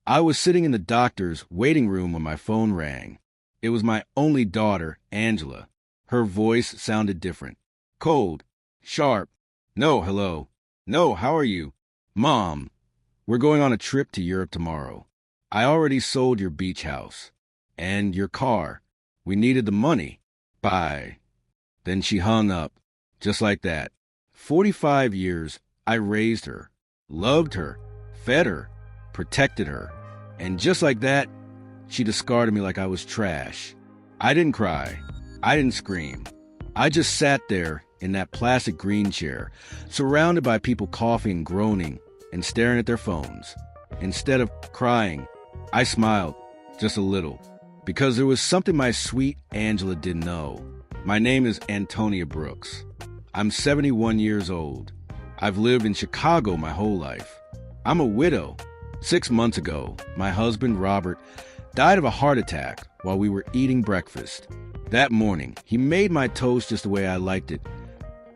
I was sitting in the doctor's waiting room when my phone rang. It was my only daughter, Angela. Her voice sounded different. Cold. Sharp. No, hello. No, how are you? Mom, we're going on a trip to Europe tomorrow. I already sold your beach house. And your car. We needed the money. Bye. Then she hung up. Just like that. 45 years, I raised her, loved her, fed her, protected her. And just like that, she discarded me like I was trash. I didn't cry. I didn't scream. I just sat there in that plastic green chair, surrounded by people coughing, groaning, and staring at their phones. Instead of crying, I smiled, just a little, because there was something my sweet Angela didn't know. My name is Antonia Brooks. I'm 71 years old. I've lived in Chicago my whole life. I'm a widow. 6 months ago, my husband, Robert, died of a heart attack while we were eating breakfast. That morning, he made my toast just the way I liked it.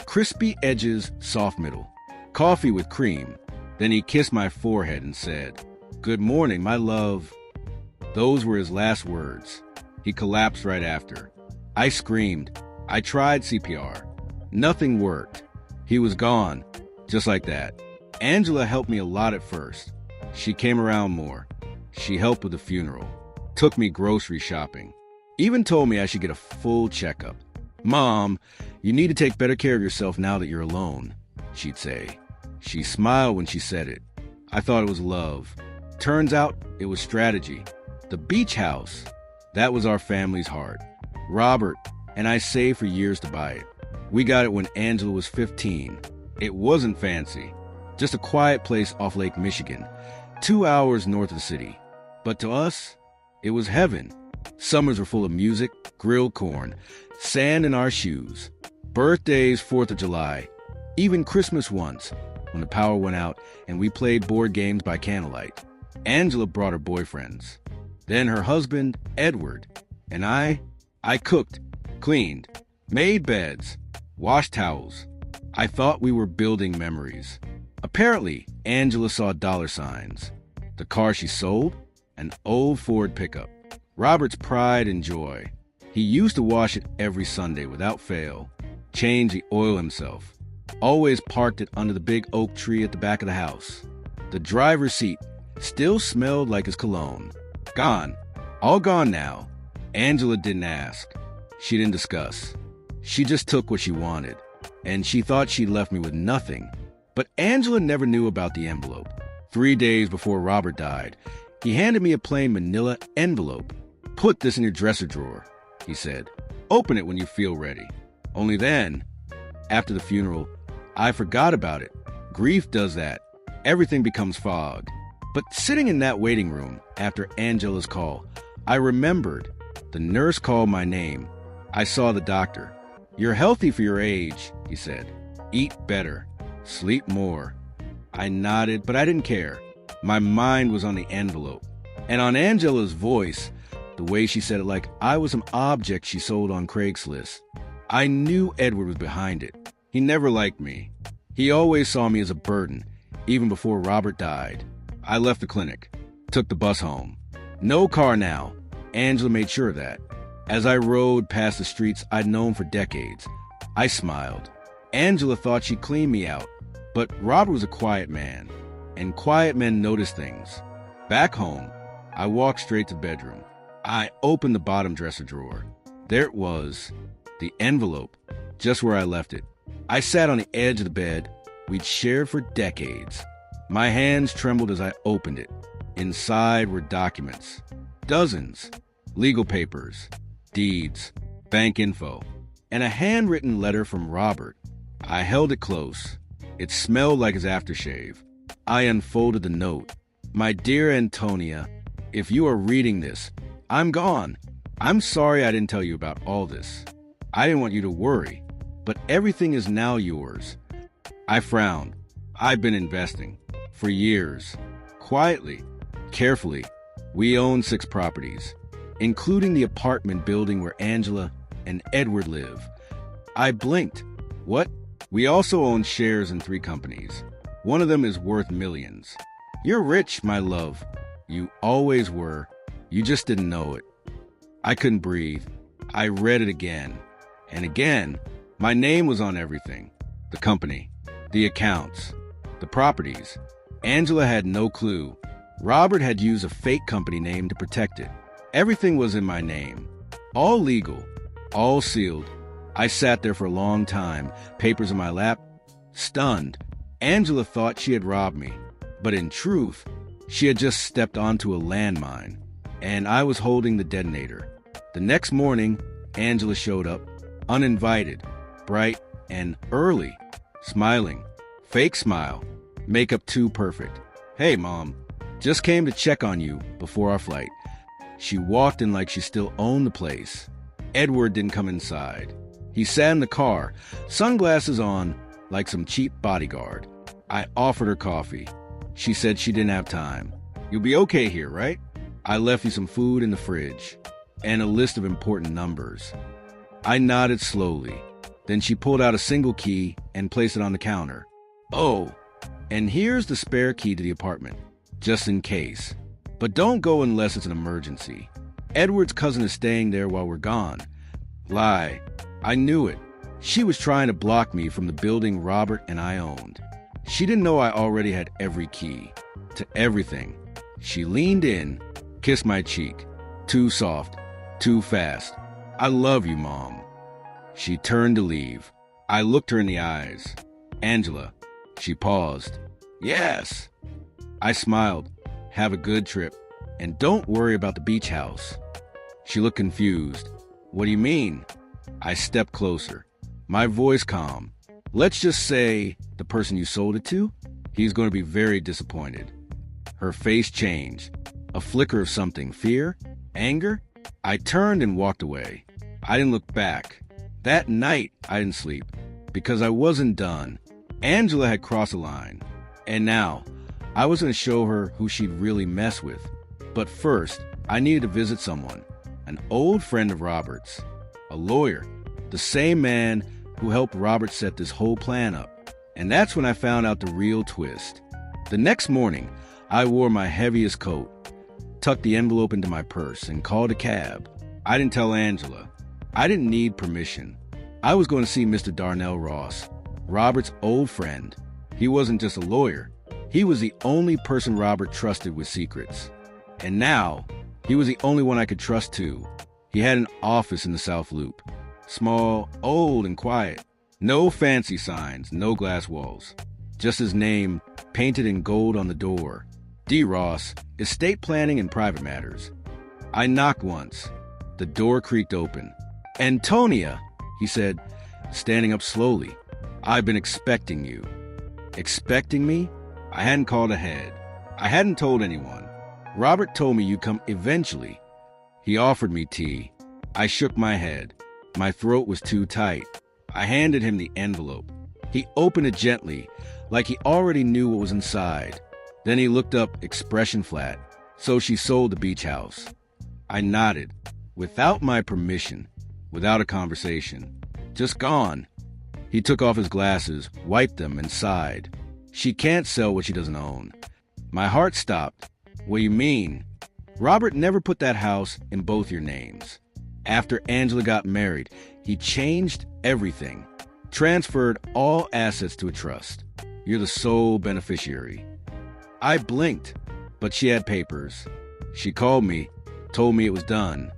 Crispy edges, soft middle. Coffee with cream. Then he kissed my forehead and said, "Good morning, my love." Those were his last words. He collapsed right after. I screamed. I tried CPR. Nothing worked. He was gone, just like that. Angela helped me a lot at first. She came around more. She helped with the funeral. Took me grocery shopping. Even told me I should get a full checkup. "Mom, you need to take better care of yourself now that you're alone," she'd say. She smiled when she said it. I thought it was love. Turns out it was strategy. The beach house, that was our family's heart. Robert and I saved for years to buy it. We got it when Angela was 15. It wasn't fancy. Just a quiet place off Lake Michigan, 2 hours north of the city. But to us, it was heaven. Summers were full of music, grilled corn, sand in our shoes. Birthdays, 4th of July, even Christmas once, when the power went out and we played board games by candlelight. Angela brought her boyfriends. Then her husband, Edward, and I cooked, cleaned, made beds, washed towels. I thought we were building memories. Apparently, Angela saw dollar signs. The car she sold? An old Ford pickup. Robert's pride and joy. He used to wash it every Sunday without fail. Change the oil himself. Always parked it under the big oak tree at the back of the house. The driver's seat still smelled like his cologne. Gone. All gone now. Angela didn't ask. She didn't discuss. She just took what she wanted. And she thought she'd left me with nothing. But Angela never knew about the envelope. 3 days before Robert died, he handed me a plain manila envelope. "Put this in your dresser drawer," he said. "Open it when you feel ready." Only then, after the funeral, I forgot about it. Grief does that. Everything becomes fog. But sitting in that waiting room after Angela's call, I remembered. The nurse called my name. I saw the doctor. "You're healthy for your age," he said. "Eat better. Sleep more." I nodded, but I didn't care. My mind was on the envelope. And on Angela's voice, the way she said it like I was some object she sold on Craigslist. I knew Edward was behind it. He never liked me. He always saw me as a burden, even before Robert died. I left the clinic, took the bus home. No car now. Angela made sure of that. As I rode past the streets I'd known for decades, I smiled. Angela thought she'd clean me out, but Robert was a quiet man, and quiet men notice things. Back home, I walked straight to the bedroom. I opened the bottom dresser drawer. There it was, the envelope, just where I left it. I sat on the edge of the bed we'd shared for decades. My hands trembled as I opened it. Inside were documents, dozens, legal papers, deeds, bank info, and a handwritten letter from Robert. I held it close. It smelled like his aftershave. I unfolded the note. "My dear Antonia, if you are reading this, I'm gone. I'm sorry I didn't tell you about all this. I didn't want you to worry, but everything is now yours." I frowned. I've been investing for years. Quietly, carefully. We own 6 properties, including the apartment building where Angela and Edward live. I blinked. What? We also own shares in 3 companies. One of them is worth millions. "You're rich, my love." You always were. You just didn't know it. I couldn't breathe. I read it again. And again, my name was on everything. The company, the accounts, the properties. Angela had no clue. Robert had used a fake company name to protect it. Everything was in my name. All legal, all sealed. I sat there for a long time, papers in my lap, stunned. Angela thought she had robbed me, but in truth, she had just stepped onto a landmine, and I was holding the detonator. The next morning, Angela showed up, uninvited, bright and early, smiling, fake smile, makeup too perfect. "Hey, Mom, just came to check on you before our flight." She walked in like she still owned the place. Edward didn't come inside. He sat in the car, sunglasses on, like some cheap bodyguard. I offered her coffee. She said she didn't have time. "You'll be okay here, right? I left you some food in the fridge and a list of important numbers." I nodded slowly. Then she pulled out a single key and placed it on the counter. "Oh, and here's the spare key to the apartment, just in case. But don't go unless it's an emergency. Edward's cousin is staying there while we're gone." Lie. I knew it. She was trying to block me from the building Robert and I owned. She didn't know I already had every key to everything. She leaned in, kissed my cheek. Too soft, too fast. "I love you, Mom." She turned to leave. I looked her in the eyes. "Angela." She paused. "Yes." I smiled. "Have a good trip. And don't worry about the beach house." She looked confused. "What do you mean?" I stepped closer, my voice calm. "Let's just say the person you sold it to, he's going to be very disappointed." Her face changed. A flicker of something. Fear? Anger? I turned and walked away. I didn't look back. That night, I didn't sleep because I wasn't done. Angela had crossed a line. And now, I was going to show her who she'd really mess with. But first, I needed to visit someone. An old friend of Robert's. A lawyer. The same man who helped Robert set this whole plan up. And that's when I found out the real twist. The next morning, I wore my heaviest coat, tucked the envelope into my purse, and called a cab. I didn't tell Angela. I didn't need permission. I was going to see Mr. Darnell Ross, Robert's old friend. He wasn't just a lawyer. He was the only person Robert trusted with secrets. And now, he was the only one I could trust too. He had an office in the South Loop. Small, old, and quiet. No fancy signs, no glass walls. Just his name, painted in gold on the door. D. Ross, Estate Planning and Private Matters. I knocked once. The door creaked open. "Antonia," he said, standing up slowly. "I've been expecting you." Expecting me? I hadn't called ahead. I hadn't told anyone. "Robert told me you'd come eventually." He offered me tea. I shook my head. My throat was too tight. I handed him the envelope. He opened it gently, like he already knew what was inside. Then he looked up, expression flat. "So she sold the beach house." I nodded. Without my permission, without a conversation. Just gone. He took off his glasses, wiped them, and sighed. "She can't sell what she doesn't own." My heart stopped. "What do you mean?" "Robert never put that house in both your names. After Angela got married, he changed everything. Transferred all assets to a trust. You're the sole beneficiary." I blinked, but she had papers. She called me, told me it was done.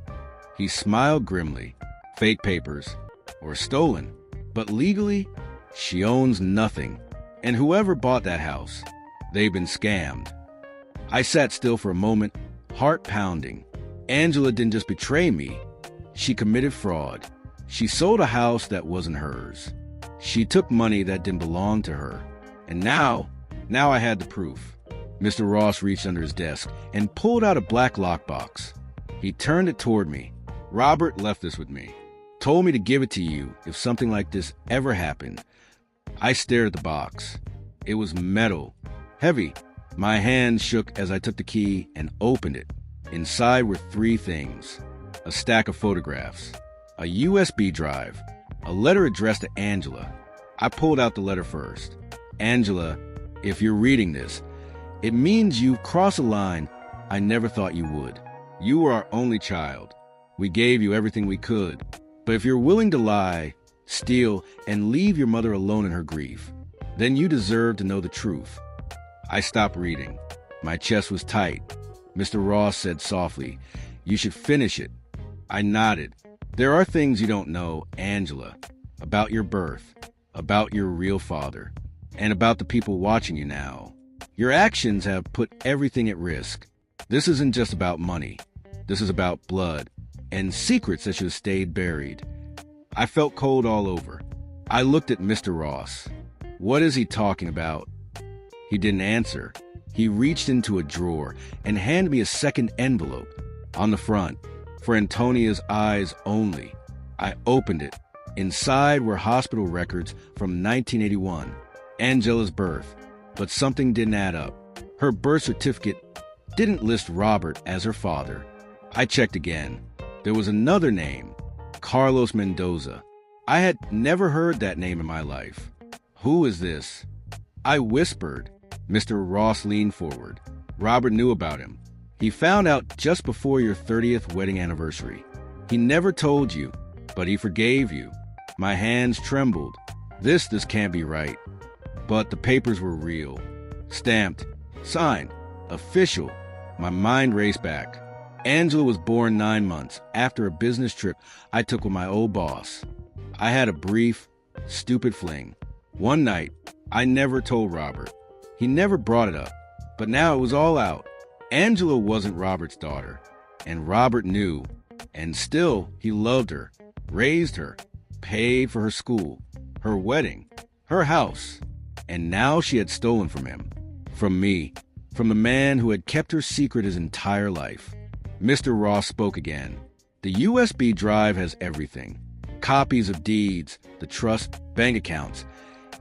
He smiled grimly. Fake papers. Or stolen. But legally, she owns nothing. And whoever bought that house, they've been scammed. I sat still for a moment, heart pounding. Angela didn't just betray me. She committed fraud. She sold a house that wasn't hers. She took money that didn't belong to her. And now I had the proof. Mr. Ross reached under his desk and pulled out a black lockbox. He turned it toward me. "Robert left this with me. Told me to give it to you if something like this ever happened." I stared at the box. It was metal, heavy. My hand shook as I took the key and opened it. Inside were 3 things. A stack of photographs, a USB drive, a letter addressed to Angela. I pulled out the letter first. "Angela, if you're reading this, it means you've crossed a line I never thought you would. You were our only child. We gave you everything we could. But if you're willing to lie, steal, and leave your mother alone in her grief, then you deserve to know the truth. I stopped reading. My chest was tight. Mr. Ross said softly, "You should finish it." I nodded. "There are things you don't know, Angela, about your birth, about your real father, and about the people watching you now. Your actions have put everything at risk. This isn't just about money. This is about blood and secrets that should have stayed buried." I felt cold all over. I looked at Mr. Ross. What is he talking about? He didn't answer. He reached into a drawer and handed me a second envelope. On the front, "For Antonia's eyes only." I opened it. Inside were hospital records from 1981, Angela's birth. But something didn't add up. Her birth certificate didn't list Robert as her father. I checked again. There was another name, Carlos Mendoza. I had never heard that name in my life. Who is this? I whispered. Mr. Ross leaned forward. Robert knew about him. He found out just before your 30th wedding anniversary. He never told you, but he forgave you. My hands trembled. This can't be right. But the papers were real. Stamped. Signed. Official. My mind raced back. Angela was born 9 months after a business trip I took with my old boss. I had a brief, stupid fling. One night, I never told Robert. He never brought it up. But now it was all out. Angela wasn't Robert's daughter. And Robert knew. And still, he loved her, raised her, paid for her school, her wedding, her house. And now she had stolen from him. From me. From the man who had kept her secret his entire life. Mr. Ross spoke again. The USB drive has everything. Copies of deeds, the trust, bank accounts,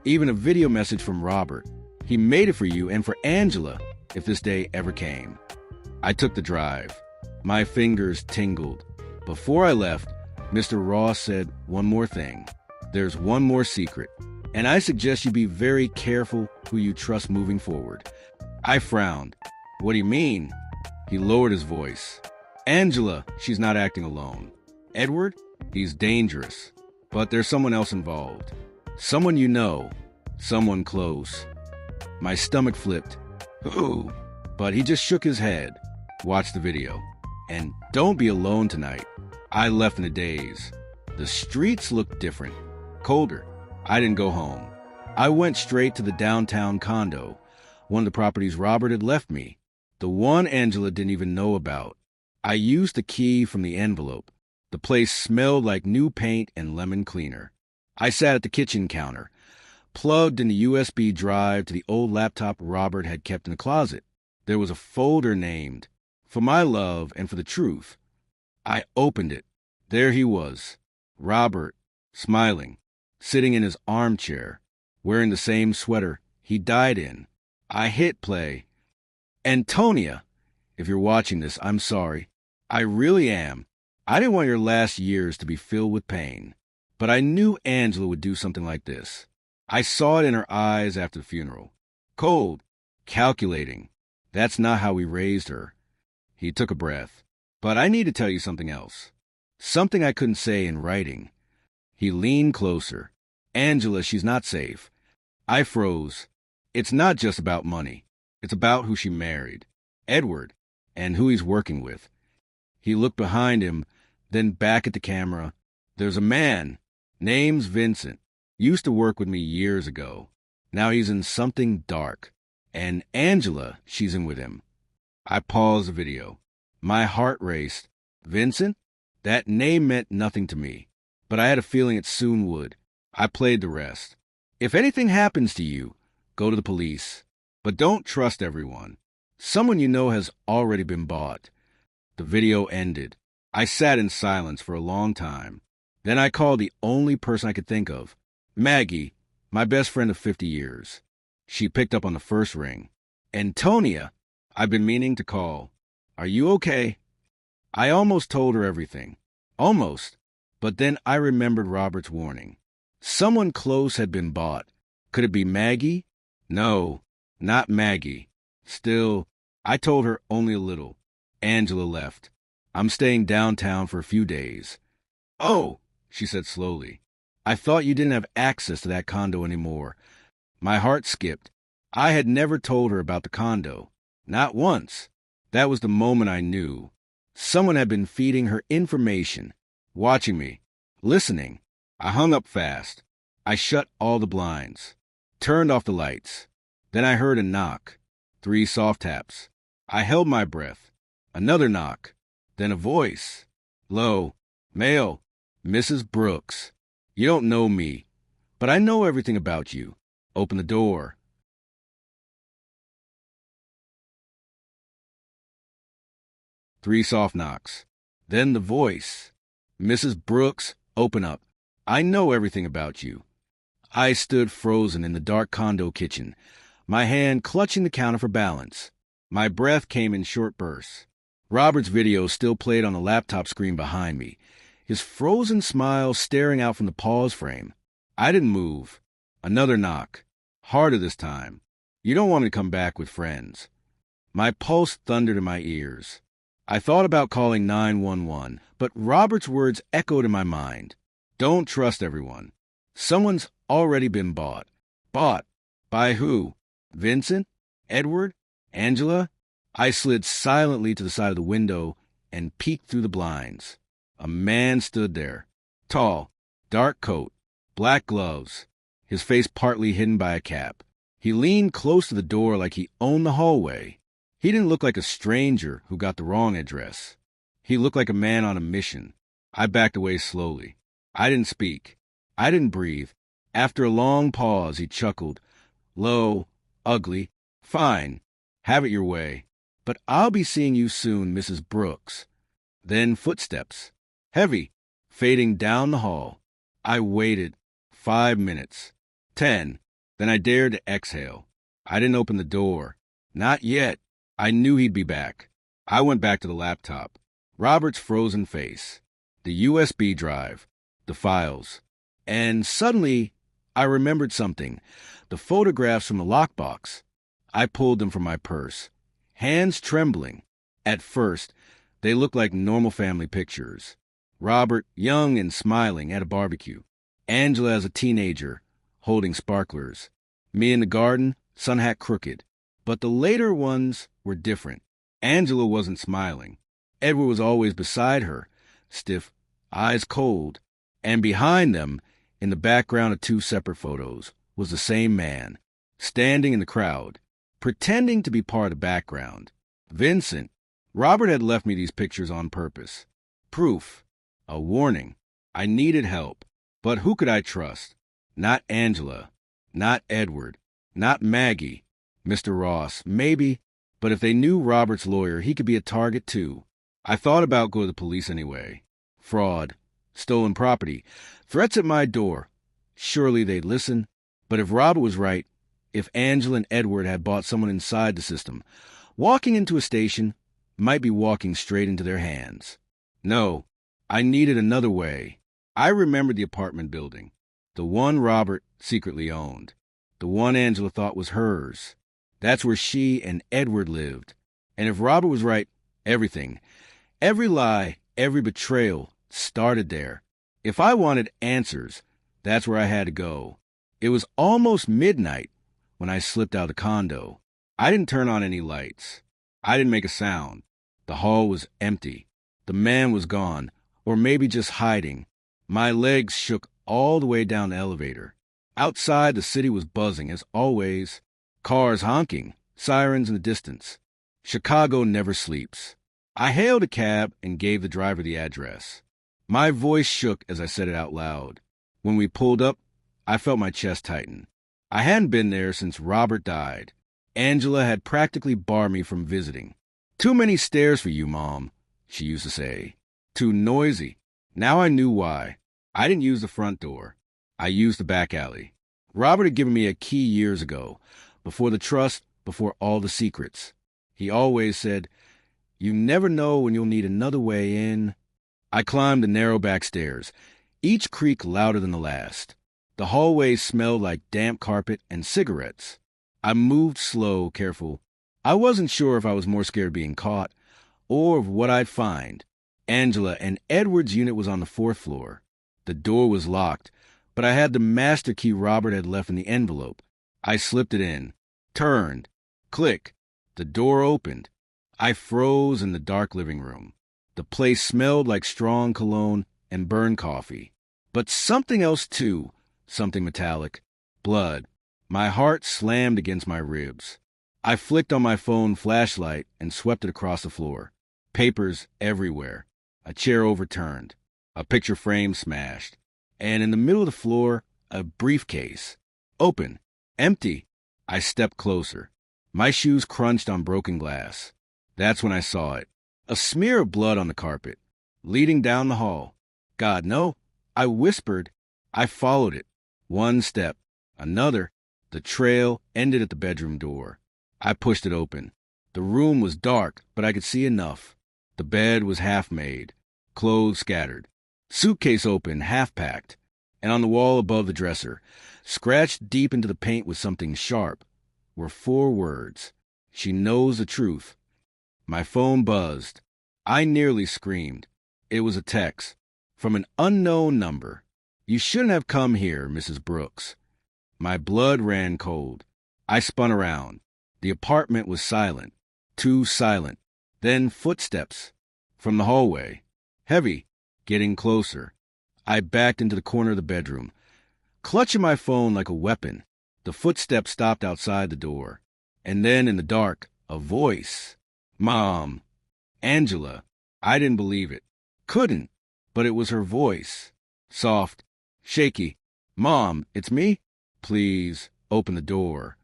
even a video message from Robert. He made it for you and for Angela, if this day ever came. I took the drive. My fingers tingled. Before I left, Mr. Ross said one more thing. There's one more secret, and I suggest you be very careful who you trust moving forward. I frowned. What do you mean? He lowered his voice. Angela, she's not acting alone. Edward, he's dangerous. But there's someone else involved. Someone you know. Someone close. My stomach flipped. Who? But he just shook his head. Watch the video. And don't be alone tonight. I left in a daze. The streets looked different. Colder. I didn't go home. I went straight to the downtown condo, one of the properties Robert had left me, the one Angela didn't even know about. I used the key from the envelope. The place smelled like new paint and lemon cleaner. I sat at the kitchen counter, plugged in the USB drive to the old laptop Robert had kept in the closet. There was a folder named, "For My Love and for the Truth." I opened it. There he was, Robert, smiling, sitting in his armchair, wearing the same sweater he died in. I hit play. Antonia, if you're watching this, I'm sorry. I really am. I didn't want your last years to be filled with pain. But I knew Angela would do something like this. I saw it in her eyes after the funeral. Cold, calculating. That's not how we raised her. He took a breath. But I need to tell you something else. Something I couldn't say in writing. He leaned closer. Angela, she's not safe. I froze. It's not just about money. It's about who she married. Edward, and who he's working with. He looked behind him, then back at the camera. There's a man. Name's Vincent. Used to work with me years ago. Now he's in something dark. And Angela, she's in with him. I paused the video. My heart raced. Vincent? That name meant nothing to me. But I had a feeling it soon would. I played the rest. If anything happens to you, go to the police. But don't trust everyone. Someone you know has already been bought. The video ended. I sat in silence for a long time. Then I called the only person I could think of. Maggie, my best friend of 50 years. She picked up on the first ring. Antonia, I've been meaning to call. Are you okay? I almost told her everything. Almost. But then I remembered Robert's warning. Someone close had been bought. Could it be Maggie? No, not Maggie. Still, I told her only a little. Angela left. I'm staying downtown for a few days. Oh, she said slowly. I thought you didn't have access to that condo anymore. My heart skipped. I had never told her about the condo. Not once. That was the moment I knew. Someone had been feeding her information, watching me, listening. I hung up fast. I shut all the blinds, turned off the lights. Then I heard a knock. 3 soft taps. I held my breath. Another knock. Then a voice. Low. Male. Mrs. Brooks. You don't know me, but I know everything about you. Open the door. Three soft knocks. Then the voice. Mrs. Brooks, open up. I know everything about you. I stood frozen in the dark condo kitchen, my hand clutching the counter for balance. My breath came in short bursts. Robert's video still played on the laptop screen behind me, his frozen smile staring out from the pause frame. I didn't move. Another knock. Harder this time. You don't want me to come back with friends. My pulse thundered in my ears. I thought about calling 911, but Robert's words echoed in my mind. Don't trust everyone. Someone's already been bought. Bought? By who? Vincent? Edward? Angela? I slid silently to the side of the window and peeked through the blinds. A man stood there. Tall, dark coat, black gloves, his face partly hidden by a cap. He leaned close to the door like he owned the hallway. He didn't look like a stranger who got the wrong address. He looked like a man on a mission. I backed away slowly. I didn't speak. I didn't breathe. After a long pause, he chuckled. Low, ugly, fine. Have it your way. But I'll be seeing you soon, Mrs. Brooks. Then footsteps. Heavy, fading down the hall. I waited. 5 minutes. 10. Then I dared to exhale. I didn't open the door. Not yet. I knew he'd be back. I went back to the laptop. Robert's frozen face. The USB drive. The files. And suddenly, I remembered something. The photographs from the lockbox. I pulled them from my purse. Hands trembling. At first, they looked like normal family pictures. Robert, young and smiling, at a barbecue. Angela as a teenager, holding sparklers. Me in the garden, sun hat crooked. But the later ones were different. Angela wasn't smiling. Edward was always beside her, stiff, eyes cold. And behind them, in the background of 2 separate photos, was the same man, standing in the crowd, pretending to be part of the background. Vincent. Robert had left me these pictures on purpose. Proof. A warning. I needed help. But who could I trust? Not Angela. Not Edward. Not Maggie. Mr. Ross, maybe, but if they knew Robert's lawyer, he could be a target too. I thought about going to the police anyway. Fraud. Stolen property. Threats at my door. Surely they'd listen. But if Robert was right, if Angela and Edward had bought someone inside the system, walking into a station might be walking straight into their hands. No, I needed another way. I remembered the apartment building. The one Robert secretly owned. The one Angela thought was hers. That's where she and Edward lived. And if Robert was right, everything, every lie, every betrayal started there. If I wanted answers, that's where I had to go. It was almost midnight when I slipped out of the condo. I didn't turn on any lights. I didn't make a sound. The hall was empty. The man was gone, or maybe just hiding. My legs shook all the way down the elevator. Outside, the city was buzzing, as always. Cars honking, sirens in the distance. Chicago never sleeps. I hailed a cab and gave the driver the address. My voice shook as I said it out loud. When we pulled up, I felt my chest tighten. I hadn't been there since Robert died. Angela had practically barred me from visiting. Too many stairs for you, Mom, she used to say. Too noisy. Now I knew why. I didn't use the front door. I used the back alley. Robert had given me a key years ago, before the trust, before all the secrets. He always said, you never know when you'll need another way in. I climbed the narrow back stairs, each creak louder than the last. The hallway smelled like damp carpet and cigarettes. I moved slow, careful. I wasn't sure if I was more scared of being caught or of what I'd find. Angela and Edward's unit was on the 4th floor. The door was locked, but I had the master key Robert had left in the envelope. I slipped it in, turned, click. The door opened. I froze in the dark living room. The place smelled like strong cologne and burned coffee. But something else, too, something metallic. Blood. My heart slammed against my ribs. I flicked on my phone flashlight and swept it across the floor. Papers everywhere. A chair overturned. A picture frame smashed. And in the middle of the floor, a briefcase. Open. Empty. I stepped closer. My shoes crunched on broken glass. That's when I saw it. A smear of blood on the carpet. Leading down the hall. God, no. I whispered. I followed it. One step. Another. The trail ended at the bedroom door. I pushed it open. The room was dark, but I could see enough. The bed was half made. Clothes scattered. Suitcase open, half packed. And on the wall above the dresser, scratched deep into the paint with something sharp, were 4 words. She knows the truth. My phone buzzed. I nearly screamed. It was a text. From an unknown number. You shouldn't have come here, Mrs. Brooks. My blood ran cold. I spun around. The apartment was silent. Too silent. Then footsteps. From the hallway. Heavy. Getting closer. I backed into the corner of the bedroom, clutching my phone like a weapon. The footsteps stopped outside the door. And then, in the dark, a voice. Mom. Angela. I didn't believe it. Couldn't. But it was her voice. Soft. Shaky. Mom, it's me? Please, open the door.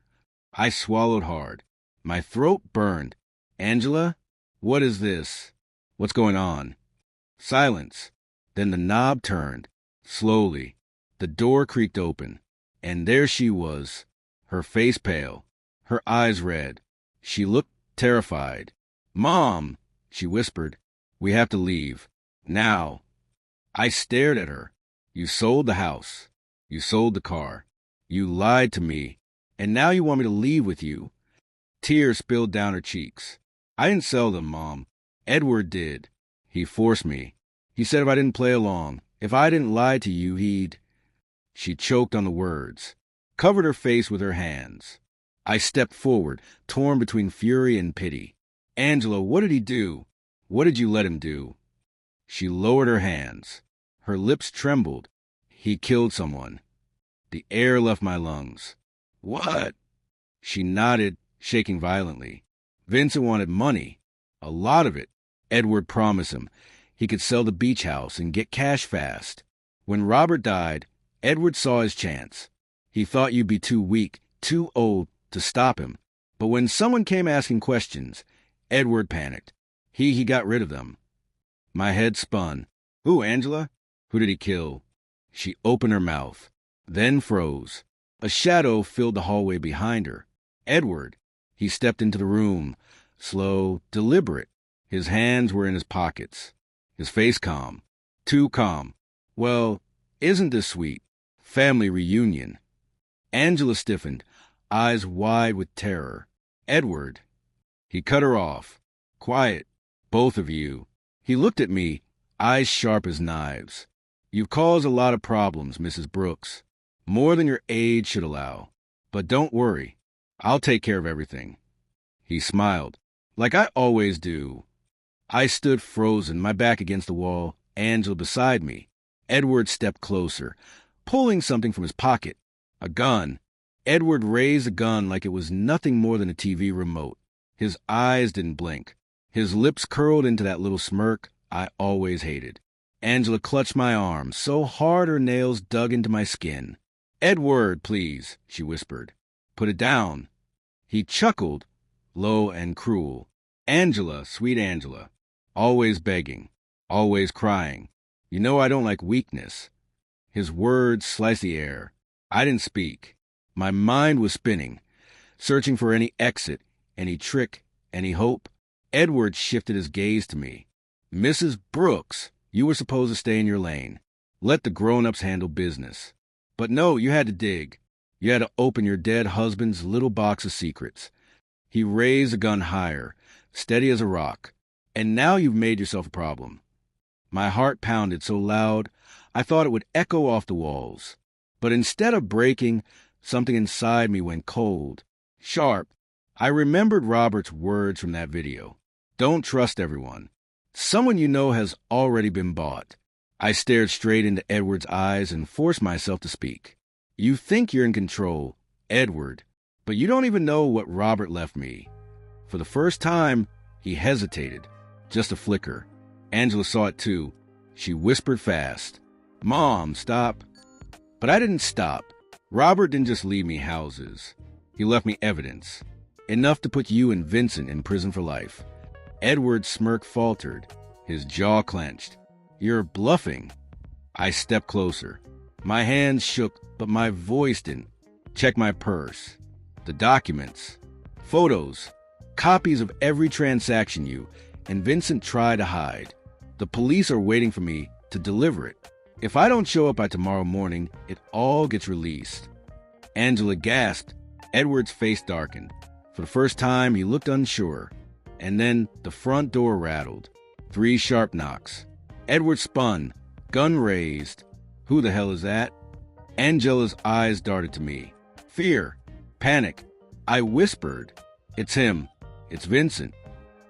I swallowed hard. My throat burned. Angela? What is this? What's going on? Silence. Then the knob turned. Slowly. The door creaked open. And there she was. Her face pale. Her eyes red. She looked terrified. Mom, she whispered. We have to leave. Now. I stared at her. You sold the house. You sold the car. You lied to me. And now you want me to leave with you. Tears spilled down her cheeks. I didn't sell them, Mom. Edward did. He forced me. He said if I didn't play along, if I didn't lie to you, he'd... She choked on the words, covered her face with her hands. I stepped forward, torn between fury and pity. Angela, what did he do? What did you let him do? She lowered her hands. Her lips trembled. He killed someone. The air left my lungs. What? She nodded, shaking violently. Vincent wanted money. A lot of it. Edward promised him he could sell the beach house and get cash fast. When Robert died, Edward saw his chance. He thought you'd be too weak, too old to stop him. But when someone came asking questions, Edward panicked. He got rid of them. My head spun. Who, Angela? Who did he kill? She opened her mouth, then froze. A shadow filled the hallway behind her. Edward. He stepped into the room, slow, deliberate. His hands were in his pockets. His face calm. Too calm. Well, isn't this sweet? Family reunion. Angela stiffened, eyes wide with terror. Edward. He cut her off. Quiet, both of you. He looked at me, eyes sharp as knives. You've caused a lot of problems, Mrs. Brooks. More than your age should allow. But don't worry. I'll take care of everything. He smiled, like I always do. I stood frozen, my back against the wall, Angela beside me. Edward stepped closer, pulling something from his pocket. A gun. Edward raised the gun like it was nothing more than a TV remote. His eyes didn't blink. His lips curled into that little smirk I always hated. Angela clutched my arm so hard her nails dug into my skin. Edward, please, she whispered. Put it down. He chuckled, low and cruel. Angela, sweet Angela. Always begging. Always crying. You know I don't like weakness. His words sliced the air. I didn't speak. My mind was spinning, searching for any exit, any trick, any hope. Edward shifted his gaze to me. Mrs. Brooks, you were supposed to stay in your lane. Let the grown-ups handle business. But no, you had to dig. You had to open your dead husband's little box of secrets. He raised the gun higher, steady as a rock. And now you've made yourself a problem. My heart pounded so loud, I thought it would echo off the walls. But instead of breaking, something inside me went cold, sharp. I remembered Robert's words from that video. Don't trust everyone. Someone you know has already been bought. I stared straight into Edward's eyes and forced myself to speak. You think you're in control, Edward, but you don't even know what Robert left me. For the first time, he hesitated. Just a flicker. Angela saw it too. She whispered fast, "Mom, stop." But I didn't stop. Robert didn't just leave me houses. He left me evidence. Enough to put you and Vincent in prison for life. Edward's smirk faltered. His jaw clenched. You're bluffing. I stepped closer. My hands shook, but my voice didn't. Check my purse. The documents. Photos. Copies of every transaction you and Vincent tried to hide. The police are waiting for me to deliver it. If I don't show up by tomorrow morning, it all gets released. Angela gasped. Edward's face darkened. For the first time, he looked unsure. And then the front door rattled. 3 sharp knocks. Edward spun, gun raised. Who the hell is that? Angela's eyes darted to me. Fear. Panic. I whispered. It's him. It's Vincent.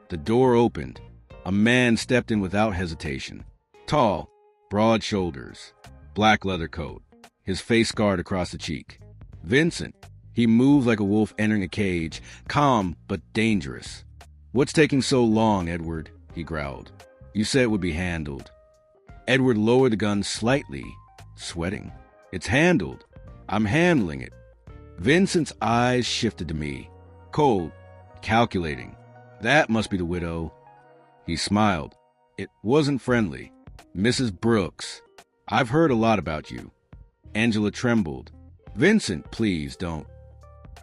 The door opened. A man stepped in without hesitation. Tall, broad shoulders, black leather coat, his face scarred across the cheek. Vincent. He moved like a wolf entering a cage, calm but dangerous. What's taking so long, Edward? He growled. You said it would be handled. Edward lowered the gun slightly, sweating. It's handled. I'm handling it. Vincent's eyes shifted to me. Cold, calculating. That must be the widow. He smiled. It wasn't friendly. Mrs. Brooks. I've heard a lot about you. Angela trembled. Vincent, please don't.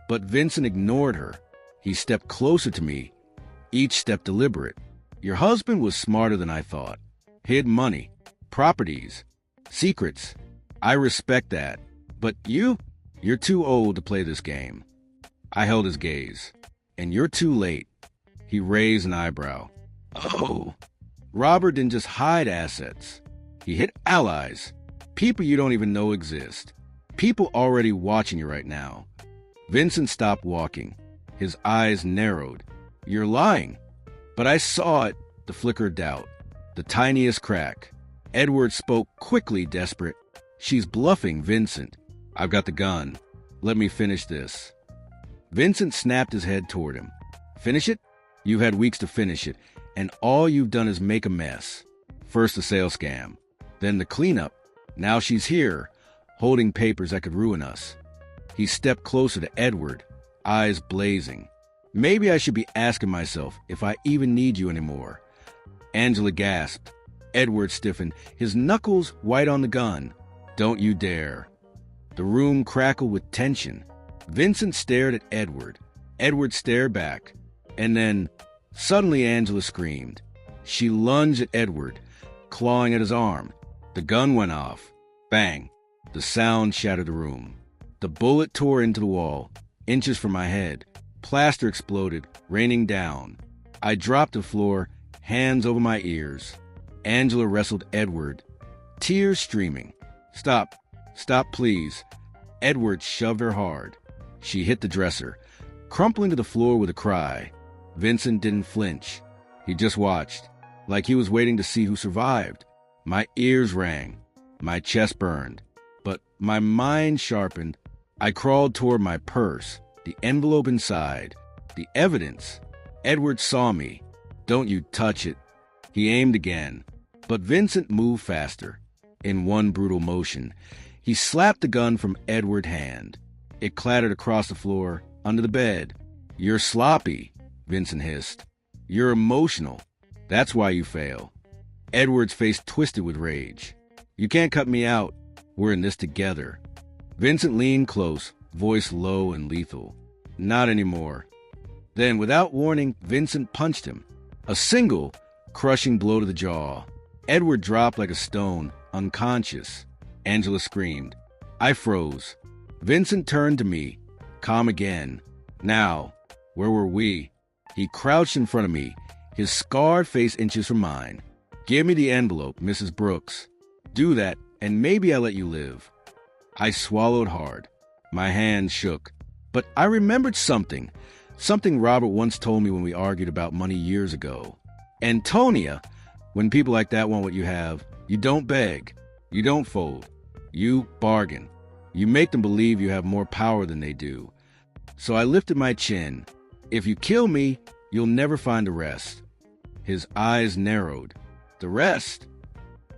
But Vincent ignored her. He stepped closer to me, each step deliberate. Your husband was smarter than I thought. Hid money, properties, secrets. I respect that. But you're too old to play this game. I held his gaze. And you're too late. He raised an eyebrow. Oh. Robert didn't just hide assets. He hid allies. People you don't even know exist. People already watching you right now. Vincent stopped walking. His eyes narrowed. You're lying. But I saw it, the flicker of doubt. The tiniest crack. Edward spoke quickly, desperate. She's bluffing, Vincent. I've got the gun. Let me finish this. Vincent snapped his head toward him. Finish it? You've had weeks to finish it, and all you've done is make a mess. First the sale scam, then the cleanup. Now she's here, holding papers that could ruin us. He stepped closer to Edward, eyes blazing. Maybe I should be asking myself if I even need you anymore. Angela gasped. Edward stiffened, his knuckles white on the gun. Don't you dare. The room crackled with tension. Vincent stared at Edward. Edward stared back. And then, suddenly Angela screamed. She lunged at Edward, clawing at his arm. The gun went off. Bang. The sound shattered the room. The bullet tore into the wall, inches from my head. Plaster exploded, raining down. I dropped to the floor, hands over my ears. Angela wrestled Edward, tears streaming. Stop. Stop, please. Edward shoved her hard. She hit the dresser, crumpling to the floor with a cry. Vincent didn't flinch. He just watched, like he was waiting to see who survived. My ears rang. My chest burned. But my mind sharpened. I crawled toward my purse, the envelope inside, the evidence. Edward saw me. Don't you touch it. He aimed again. But Vincent moved faster. In one brutal motion, he slapped the gun from Edward's hand. It clattered across the floor, under the bed. You're sloppy, Vincent hissed. You're emotional. That's why you fail. Edward's face twisted with rage. You can't cut me out. We're in this together. Vincent leaned close, voice low and lethal. Not anymore. Then, without warning, Vincent punched him. A single, crushing blow to the jaw. Edward dropped like a stone, unconscious. Angela screamed. I froze. Vincent turned to me, calm again. Now, where were we? He crouched in front of me, his scarred face inches from mine. Give me the envelope, Mrs. Brooks. Do that, and maybe I'll let you live. I swallowed hard. My hands shook. But I remembered something Robert once told me when we argued about money years ago. Antonia, when people like that want what you have, you don't beg, you don't fold, you bargain. You make them believe you have more power than they do. So I lifted my chin. If you kill me, you'll never find the rest. His eyes narrowed. The rest?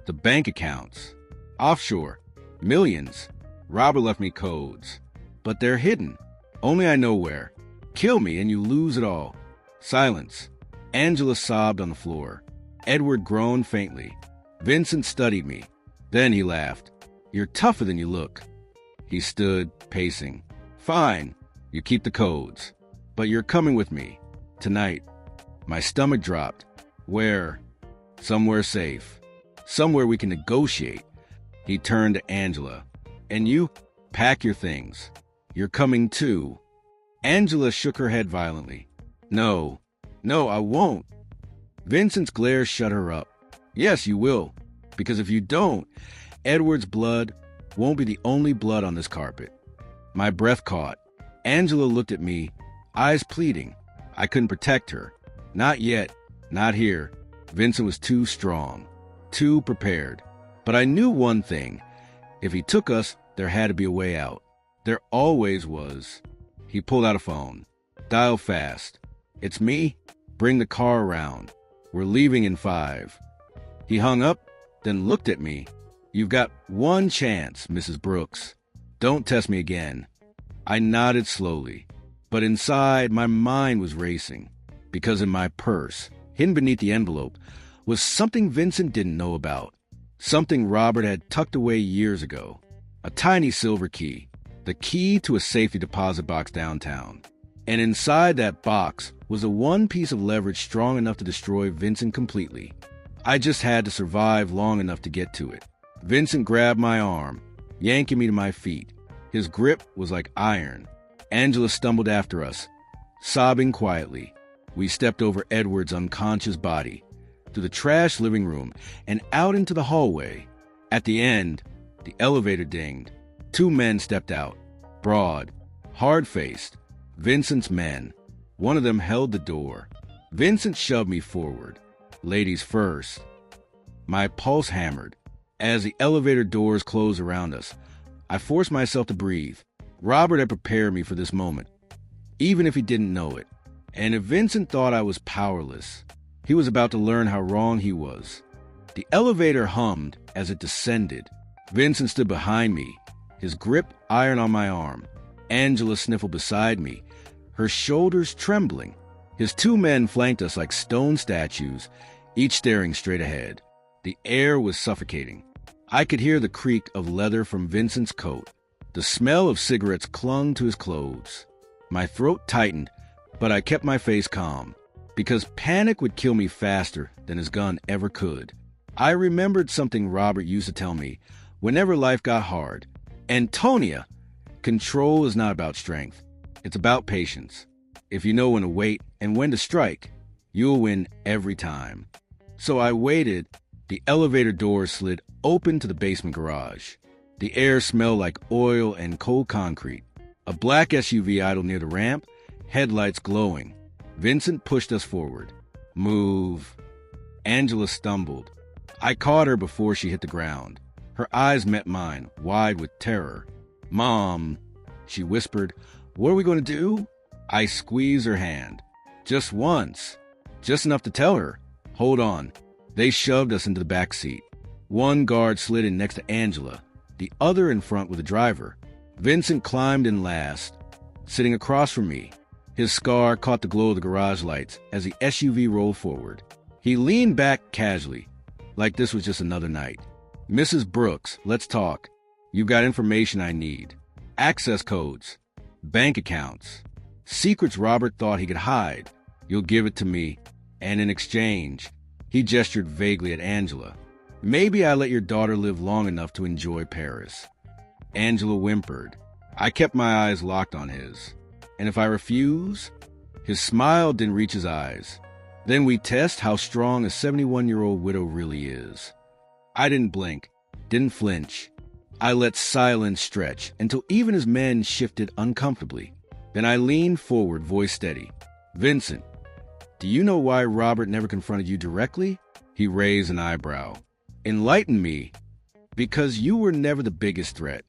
The bank accounts. Offshore. Millions. Robert left me codes. But they're hidden. Only I know where. Kill me and you lose it all. Silence. Angela sobbed on the floor. Edward groaned faintly. Vincent studied me. Then he laughed. You're tougher than you look. He stood, pacing. Fine. You keep the codes. But you're coming with me. Tonight. My stomach dropped. Where? Somewhere safe. Somewhere we can negotiate. He turned to Angela. And you? Pack your things. You're coming too. Angela shook her head violently. No, I won't. Vincent's glare shut her up. Yes, you will. Because if you don't, Edward's blood won't be the only blood on this carpet. My breath caught. Angela looked at me, eyes pleading. I couldn't protect her. Not yet. Not here. Vincent was too strong, too prepared. But I knew one thing. If he took us, there had to be a way out. There always was. He pulled out a phone. Dial fast. It's me? Bring the car around. We're leaving in 5. He hung up, then looked at me. You've got one chance, Mrs. Brooks. Don't test me again. I nodded slowly. But inside, my mind was racing. Because in my purse, hidden beneath the envelope, was something Vincent didn't know about. Something Robert had tucked away years ago. A tiny silver key. The key to a safety deposit box downtown. And inside that box was a one piece of leverage strong enough to destroy Vincent completely. I just had to survive long enough to get to it. Vincent grabbed my arm, yanking me to my feet. His grip was like iron. Angela stumbled after us, sobbing quietly. We stepped over Edward's unconscious body, through the trash living room, and out into the hallway. At the end, the elevator dinged. 2 men stepped out, broad, hard-faced, Vincent's men. One of them held the door. Vincent shoved me forward. Ladies first. My pulse hammered. As the elevator doors closed around us, I forced myself to breathe. Robert had prepared me for this moment, even if he didn't know it. And if Vincent thought I was powerless, he was about to learn how wrong he was. The elevator hummed as it descended. Vincent stood behind me, his grip iron on my arm. Angela sniffled beside me, her shoulders trembling. His 2 men flanked us like stone statues, each staring straight ahead. The air was suffocating. I could hear the creak of leather from Vincent's coat. The smell of cigarettes clung to his clothes. My throat tightened, but I kept my face calm, because panic would kill me faster than his gun ever could. I remembered something Robert used to tell me whenever life got hard. Antonia, control is not about strength. It's about patience. If you know when to wait and when to strike, you'll win every time. So I waited. The elevator doors slid open to the basement garage. The air smelled like oil and cold concrete. A black SUV idled near the ramp, headlights glowing. Vincent pushed us forward. Move. Angela stumbled. I caught her before she hit the ground. Her eyes met mine, wide with terror. Mom, she whispered, what are we going to do? I squeezed her hand. Just once. Just enough to tell her. Hold on. They shoved us into the back seat. One guard slid in next to Angela, the other in front with the driver. Vincent climbed in last, sitting across from me. His scar caught the glow of the garage lights as the SUV rolled forward. He leaned back casually, like this was just another night. Mrs. Brooks, let's talk. You've got information I need. Access codes, bank accounts, secrets Robert thought he could hide. You'll give it to me, and in exchange, he gestured vaguely at Angela. Maybe I let your daughter live long enough to enjoy Paris. Angela whimpered. I kept my eyes locked on his. And if I refuse? His smile didn't reach his eyes. Then we test how strong a 71-year-old widow really is. I didn't blink, didn't flinch. I let silence stretch until even his men shifted uncomfortably. Then I leaned forward, voice steady. Vincent, do you know why Robert never confronted you directly? He raised an eyebrow. Enlighten me. Because you were never the biggest threat.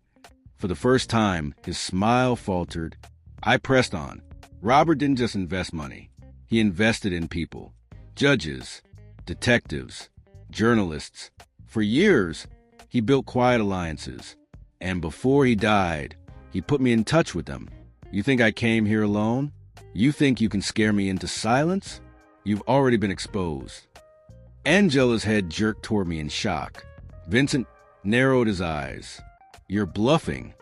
For the first time, his smile faltered. I pressed on. Robert didn't just invest money. He invested in people. Judges, detectives, journalists. For years, he built quiet alliances. And before he died, he put me in touch with them. You think I came here alone? You think you can scare me into silence? You've already been exposed. Angela's head jerked toward me in shock. Vincent narrowed his eyes. You're bluffing.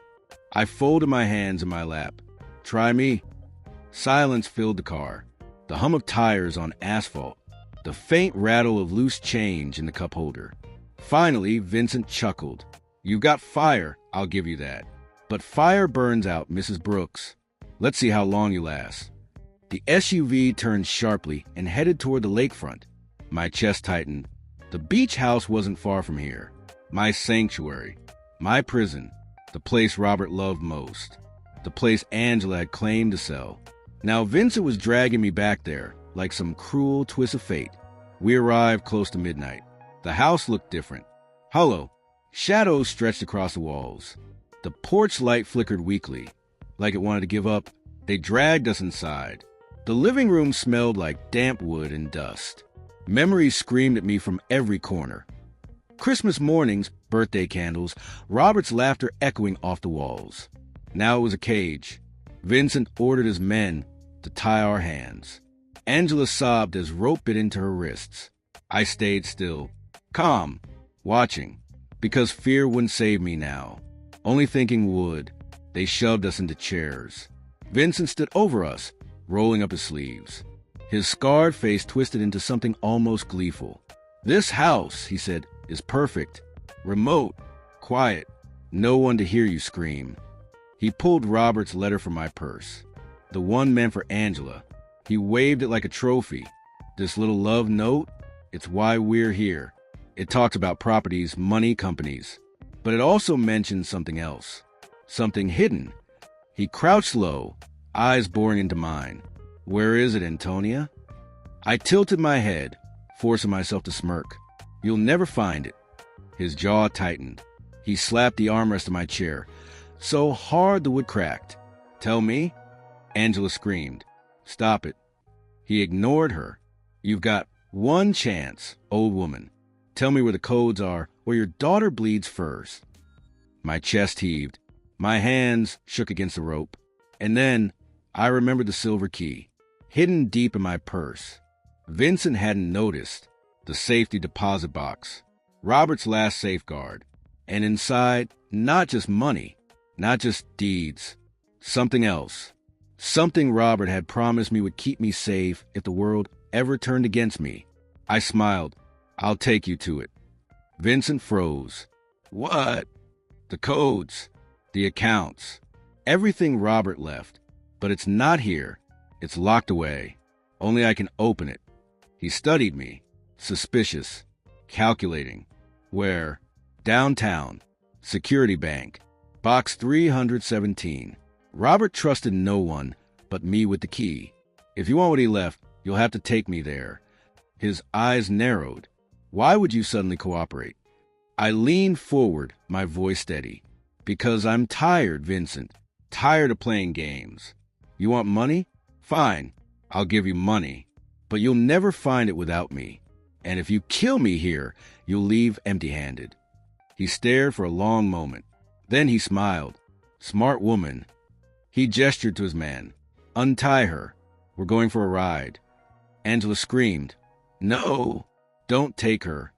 I folded my hands in my lap. Try me. Silence filled the car. The hum of tires on asphalt. The faint rattle of loose change in the cup holder. Finally, Vincent chuckled. You've got fire, I'll give you that. But fire burns out, Mrs. Brooks. Let's see how long you last. The SUV turned sharply and headed toward the lakefront. My chest tightened. The beach house wasn't far from here. My sanctuary. My prison. The place Robert loved most. The place Angela had claimed to sell. Now Vincent was dragging me back there, like some cruel twist of fate. We arrived close to midnight. The house looked different. Hollow. Shadows stretched across the walls. The porch light flickered weakly. Like it wanted to give up. They dragged us inside. The living room smelled like damp wood and dust. Memories screamed at me from every corner. Christmas mornings, birthday candles, Robert's laughter echoing off the walls. Now it was a cage. Vincent ordered his men to tie our hands. Angela sobbed as rope bit into her wrists. I stayed still, calm, watching, because fear wouldn't save me now. Only thinking would. They shoved us into chairs. Vincent stood over us, rolling up his sleeves. His scarred face twisted into something almost gleeful. This house, he said, is perfect. Remote, quiet, no one to hear you scream. He pulled Robert's letter from my purse. The one meant for Angela. He waved it like a trophy. This little love note, it's why we're here. It talks about properties, money, companies. But it also mentions something else. Something hidden. He crouched low, eyes boring into mine. Where is it, Antonia? I tilted my head, forcing myself to smirk. You'll never find it. His jaw tightened. He slapped the armrest of my chair, so hard the wood cracked. Tell me? Angela screamed. Stop it. He ignored her. You've got one chance, old woman. Tell me where the codes are, or your daughter bleeds first. My chest heaved. My hands shook against the rope. And then I remembered the silver key, hidden deep in my purse. Vincent hadn't noticed. The safety deposit box. Robert's last safeguard. And inside, not just money, not just deeds. Something else. Something Robert had promised me would keep me safe if the world ever turned against me. I smiled. I'll take you to it. Vincent froze. What? The codes. The accounts. Everything Robert left. But it's not here. It's locked away. Only I can open it. He studied me. Suspicious. Calculating. Where? Downtown. Security Bank. Box 317. Robert trusted no one but me with the key. If you want what he left, you'll have to take me there. His eyes narrowed. Why would you suddenly cooperate? I leaned forward, my voice steady. Because I'm tired, Vincent. Tired of playing games. You want money? Fine, I'll give you money. But you'll never find it without me. And if you kill me here, you'll leave empty-handed. He stared for a long moment. Then he smiled. Smart woman. He gestured to his man. Untie her. We're going for a ride. Angela screamed. No, don't take her.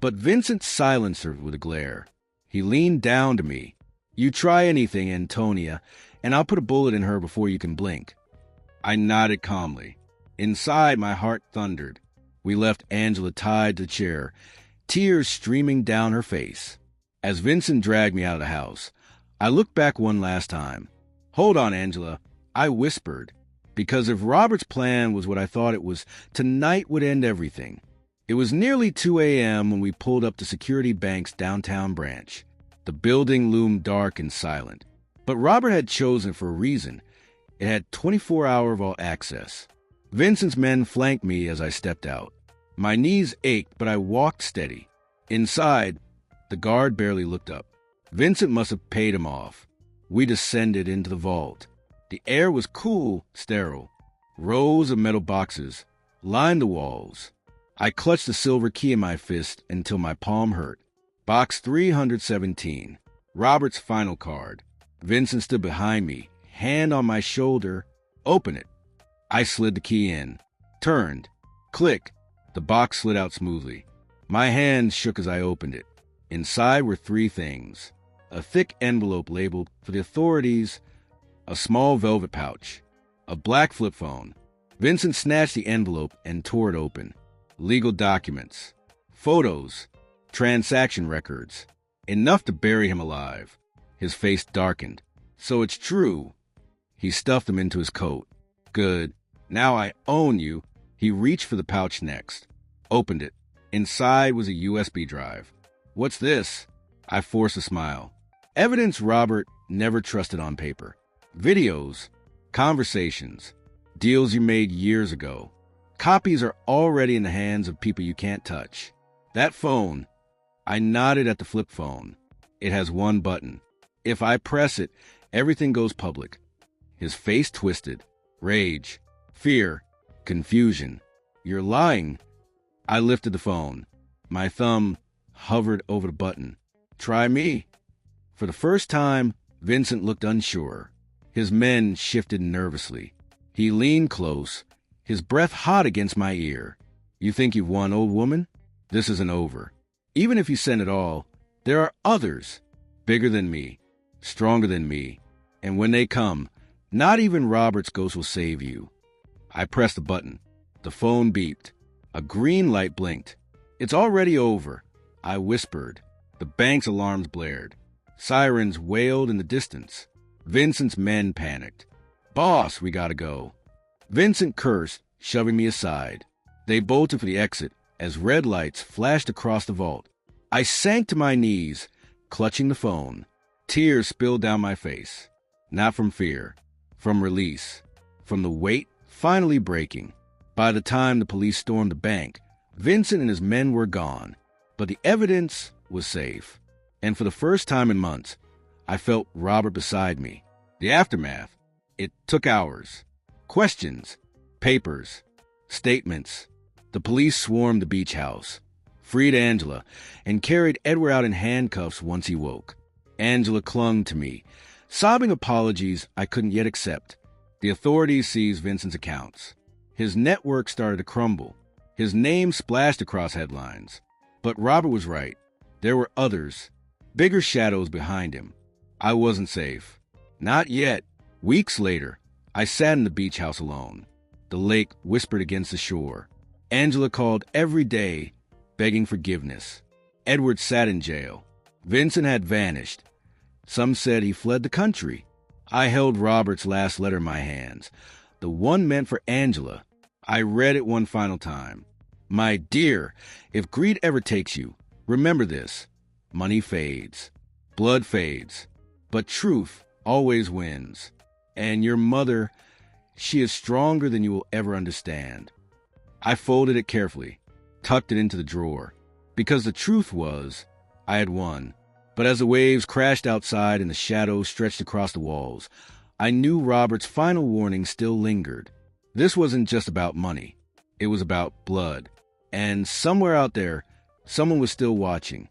But Vincent silenced her with a glare. He leaned down to me. You try anything, Antonia, and I'll put a bullet in her before you can blink. I nodded calmly. Inside, my heart thundered. We left Angela tied to the chair, tears streaming down her face. As Vincent dragged me out of the house, I looked back one last time. Hold on, Angela, I whispered. Because if Robert's plan was what I thought it was, tonight would end everything. It was nearly 2 a.m. when we pulled up to Security Bank's downtown branch. The building loomed dark and silent. But Robert had chosen for a reason. It had 24-hour vault access. Vincent's men flanked me as I stepped out. My knees ached, but I walked steady. Inside, the guard barely looked up. Vincent must have paid him off. We descended into the vault. The air was cool, sterile. Rows of metal boxes lined the walls. I clutched the silver key in my fist until my palm hurt. Box 317. Robert's final card. Vincent stood behind me, hand on my shoulder. Open it. I slid the key in. Turned. Click. The box slid out smoothly. My hand shook as I opened it. Inside were 3 things. A thick envelope labeled "For the authorities," a small velvet pouch, a black flip phone. Vincent snatched the envelope and tore it open. Legal documents, photos, transaction records. Enough to bury him alive. His face darkened. So it's true. He stuffed them into his coat. Good. Now I own you. He reached for the pouch next. Opened it. Inside was a USB drive. What's this? I forced a smile. Evidence Robert never trusted on paper. Videos, conversations, deals you made years ago. Copies are already in the hands of people you can't touch. That phone, I nodded at the flip phone. It has one button. If I press it, everything goes public. His face twisted. Rage, fear, confusion. You're lying. I lifted the phone. My thumb hovered over the button. Try me. For the first time, Vincent looked unsure. His men shifted nervously. He leaned close, his breath hot against my ear. You think you've won, old woman? This isn't over. Even if you send it all, there are others, bigger than me, stronger than me. And when they come, not even Robert's ghost will save you. I pressed the button. The phone beeped. A green light blinked. It's already over, I whispered. The bank's alarms blared. Sirens wailed in the distance. Vincent's men panicked. Boss, we gotta go. Vincent cursed, shoving me aside. They bolted for the exit as red lights flashed across the vault. I sank to my knees, clutching the phone. Tears spilled down my face. Not from fear, from release, from the weight finally breaking. By the time the police stormed the bank, Vincent and his men were gone, but the evidence was safe. And for the first time in months, I felt Robert beside me. The aftermath, it took hours. Questions, papers, statements. The police swarmed the beach house, freed Angela, and carried Edward out in handcuffs once he woke. Angela clung to me, sobbing apologies I couldn't yet accept. The authorities seized Vincent's accounts. His network started to crumble. His name splashed across headlines. But Robert was right. There were others, bigger shadows behind him. I wasn't safe. Not yet. Weeks later, I sat in the beach house alone. The lake whispered against the shore. Angela called every day, begging forgiveness. Edward sat in jail. Vincent had vanished. Some said he fled the country. I held Robert's last letter in my hands, the one meant for Angela. I read it one final time. My dear, if greed ever takes you, remember this. Money fades. Blood fades. But truth always wins. And your mother, she is stronger than you will ever understand. I folded it carefully, tucked it into the drawer, because the truth was, I had won. But as the waves crashed outside and the shadows stretched across the walls, I knew Robert's final warning still lingered. This wasn't just about money. It was about blood. And somewhere out there, someone was still watching.